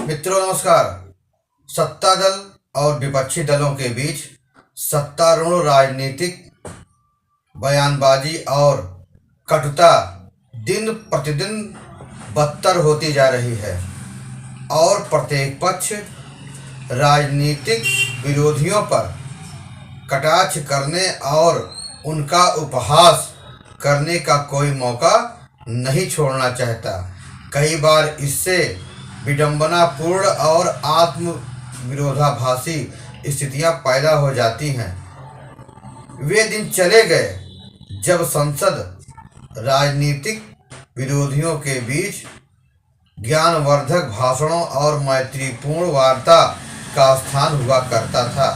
मित्रों नमस्कार। सत्ता दल और विपक्षी दलों के बीच सत्तारूढ़ राजनीतिक बयानबाजी और कटुता दिन प्रतिदिन बदतर होती जा रही है और प्रत्येक पक्ष राजनीतिक विरोधियों पर कटाक्ष करने और उनका उपहास करने का कोई मौका नहीं छोड़ना चाहता। कई बार इससे विडंबनापूर्ण और आत्म विरोधाभासी स्थितियां पैदा हो जाती हैं। वे दिन चले गए जब संसद राजनीतिक विरोधियों के बीच ज्ञानवर्धक भाषणों और मैत्रीपूर्ण वार्ता का स्थान हुआ करता था,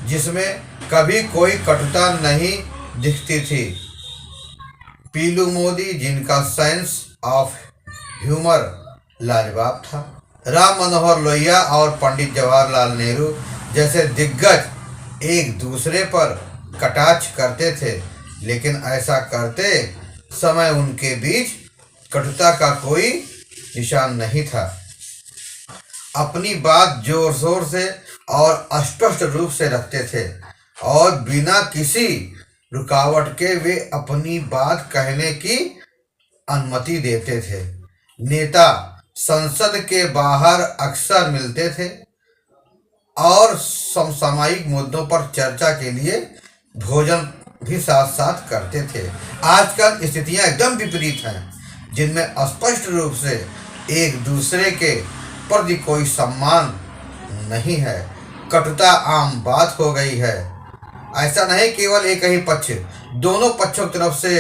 जिसमें कभी कोई कटुता नहीं दिखती थी। पीलू मोदी, जिनका सेंस ऑफ ह्यूमर लाजवाब था, राम मनोहर लोहिया और पंडित जवाहरलाल नेहरू जैसे दिग्गज एक दूसरे पर कटाक्ष करते थे, लेकिन ऐसा करते समय उनके बीच कटुता का कोई निशान नहीं था। अपनी बात जोर शोर से और स्पष्ट रूप से रखते थे और बिना किसी रुकावट के वे अपनी बात कहने की अनुमति देते थे। नेता संसद के बाहर अक्सर मिलते थे और समसामयिक मुद्दों पर चर्चा के लिए भोजन भी साथ साथ करते थे। आजकल स्थितियां एकदम विपरीत हैं, जिनमें स्पष्ट रूप से एक दूसरे के प्रति कोई सम्मान नहीं है। कटुता आम बात हो गई है। ऐसा नहीं केवल एक ही पक्ष, दोनों पक्षों की तरफ से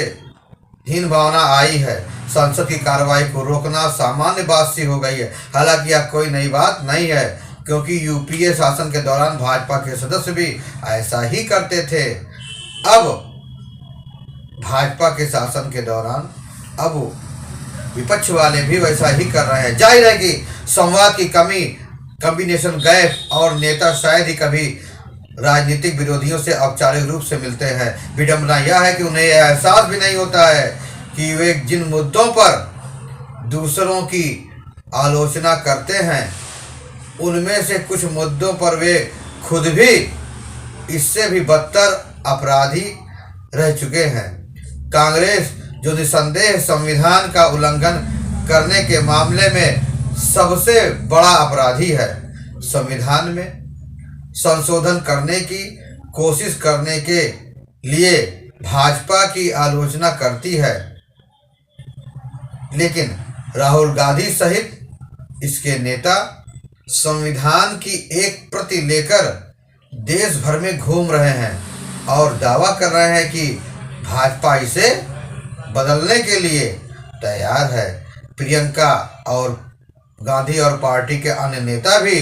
हीन भावना आई है। संसद की कार्रवाई को रोकना सामान्य बात सी हो गई है। हालांकि यह कोई नई बात नहीं है, क्योंकि यूपीए शासन के दौरान भाजपा के सदस्य भी ऐसा ही करते थे। अब भाजपा के शासन के दौरान अब विपक्ष वाले भी वैसा ही कर रहे हैं। जाहिर है कि संवाद की कमी, कॉम्बिनेशन गैप और नेता शायद ही कभी राजनीतिक विरोधियों से औपचारिक रूप से मिलते हैं। विडंबना यह है कि उन्हें यह एहसास भी नहीं होता है कि वे जिन मुद्दों पर दूसरों की आलोचना करते हैं, उनमें से कुछ मुद्दों पर वे खुद भी इससे भी बदतर अपराधी रह चुके हैं। कांग्रेस, जो निसंदेह संविधान का उल्लंघन करने के मामले में सबसे बड़ा अपराधी है, संविधान में संशोधन करने की कोशिश करने के लिए भाजपा की आलोचना करती है, लेकिन राहुल गांधी सहित इसके नेता संविधान की एक प्रति लेकर देश भर में घूम रहे हैं और दावा कर रहे हैं कि भाजपा इसे बदलने के लिए तैयार है। प्रियंका और गांधी और पार्टी के अन्य नेता भी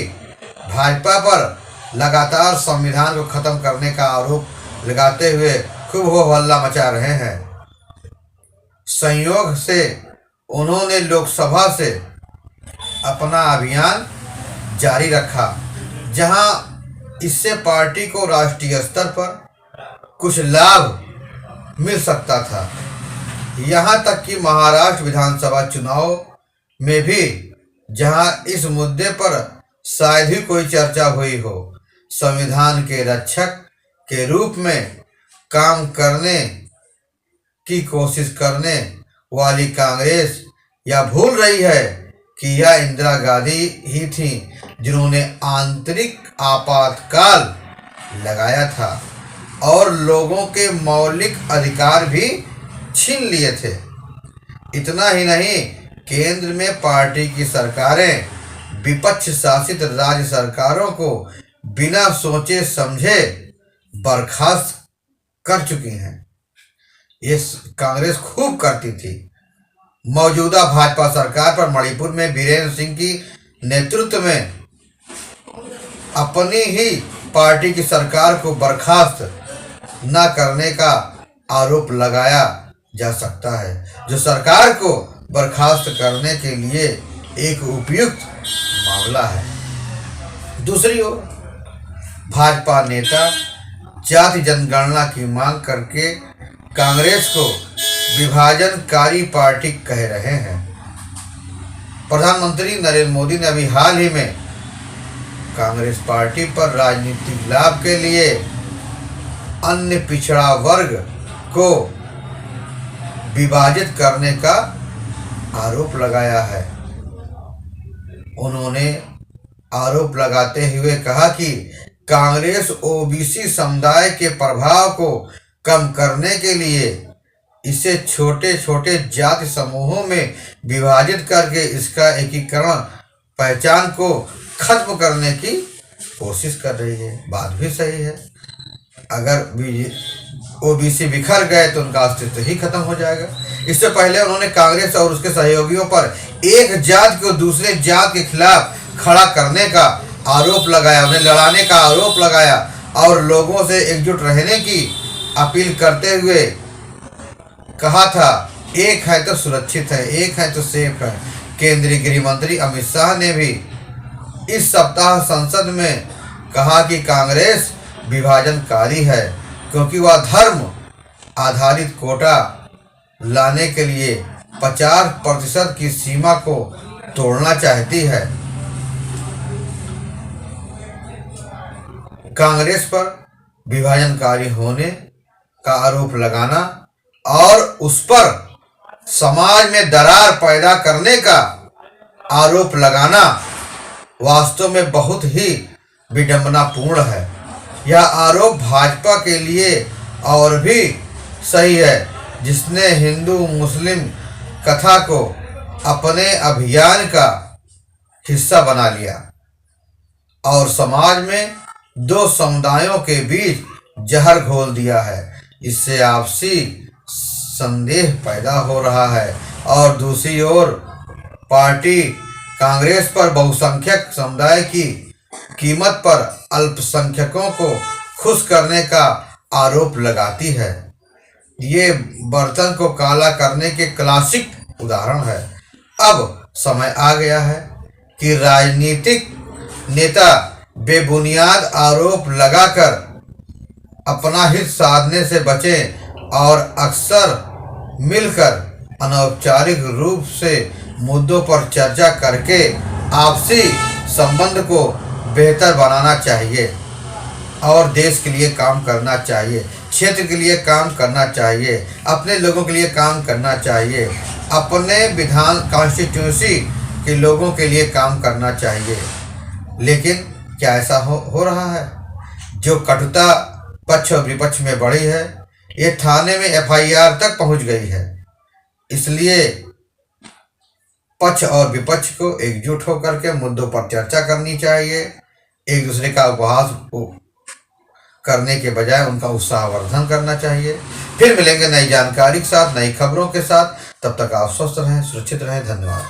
भाजपा पर लगातार संविधान को खत्म करने का आरोप लगाते हुए खूब हो हल्ला मचा रहे हैं। संयोग से उन्होंने लोकसभा से अपना अभियान जारी रखा, जहां इससे पार्टी को राष्ट्रीय स्तर पर कुछ लाभ मिल सकता था। यहां तक कि महाराष्ट्र विधानसभा चुनाव में भी, जहां इस मुद्दे पर शायद ही कोई चर्चा हुई हो, संविधान के रक्षक के रूप में काम करने की कोशिश करने वाली कांग्रेस यह भूल रही है कि यह इंदिरा गांधी ही थी जिन्होंने आंतरिक आपातकाल लगाया था और लोगों के मौलिक अधिकार भी छीन लिए थे। इतना ही नहीं, केंद्र में पार्टी की सरकारें विपक्ष शासित राज्य सरकारों को बिना सोचे समझे बर्खास्त कर चुकी हैं। ये कांग्रेस खूब करती थी। मौजूदा भाजपा सरकार पर मणिपुर में बीरेंद्र सिंह की नेतृत्व में अपनी ही पार्टी की सरकार को बर्खास्त न करने का आरोप लगाया जा सकता है, जो सरकार को बर्खास्त करने के लिए एक उपयुक्त मामला है। दूसरी ओर भाजपा नेता जाति जनगणना की मांग करके कांग्रेस को विभाजनकारी पार्टी कह रहे हैं। प्रधानमंत्री नरेंद्र मोदी ने अभी हाल ही में कांग्रेस पार्टी पर राजनीतिक लाभ के लिए अन्य पिछड़ा वर्ग को विभाजित करने का आरोप लगाया है। उन्होंने आरोप लगाते हुए कहा कि कांग्रेस ओबीसी समुदाय के प्रभाव को कम करने के लिए इसे छोटे छोटे जाति समूहों में विभाजित करके इसका एकीकरण पहचान को खत्म करने की कोशिश कर रही है। बात भी सही है। अगर ओबीसी बिखर गए तो उनका अस्तित्व ही खत्म हो जाएगा। इससे पहले उन्होंने कांग्रेस और उसके सहयोगियों पर एक जात को दूसरे जात के खिलाफ खड़ा करने का आरोप लगाया, उन्हें लड़ाने का आरोप लगाया और लोगों से एकजुट रहने की अपील करते हुए कहा था, एक है तो सुरक्षित है, एक है तो सेफ है। केंद्रीय गृह मंत्री अमित शाह ने भी इस सप्ताह संसद में कहा कि कांग्रेस विभाजनकारी है क्योंकि वह धर्म आधारित कोटा लाने के लिए 50% की सीमा को तोड़ना चाहती है। कांग्रेस पर विभाजनकारी होने का आरोप लगाना और उस पर समाज में दरार पैदा करने का आरोप लगाना वास्तव में बहुत ही विडंबनापूर्ण है। यह आरोप भाजपा के लिए और भी सही है, जिसने हिंदू मुस्लिम कथा को अपने अभियान का हिस्सा बना लिया और समाज में दो समुदायों के बीच जहर घोल दिया है। इससे आपसी संदेह पैदा हो रहा है और दूसरी ओर पार्टी कांग्रेस पर बहुसंख्यक समुदाय की कीमत पर अल्पसंख्यकों को खुश करने का आरोप लगाती है। ये बर्तन को काला करने के क्लासिक उदाहरण है। अब समय आ गया है कि राजनीतिक नेता बेबुनियाद आरोप लगाकर अपना हित साधने से बचें और अक्सर मिलकर अनौपचारिक रूप से मुद्दों पर चर्चा करके आपसी संबंध को बेहतर बनाना चाहिए और देश के लिए काम करना चाहिए, क्षेत्र के लिए काम करना चाहिए, अपने लोगों के लिए काम करना चाहिए, अपने विधान कॉन्स्टिट्यूंसी के लोगों के लिए काम करना चाहिए। लेकिन क्या ऐसा हो रहा है? जो कटुता पक्ष और विपक्ष में बढ़ी है, ये थाने में एफआईआर तक पहुंच गई है। इसलिए पक्ष और विपक्ष को एकजुट होकर के मुद्दों पर चर्चा करनी चाहिए। एक दूसरे का उपहास करने के बजाय उनका उत्साहवर्धन करना चाहिए। फिर मिलेंगे नई जानकारी के साथ, नई खबरों के साथ। तब तक आप स्वस्थ रहें, सुरक्षित रहें। धन्यवाद।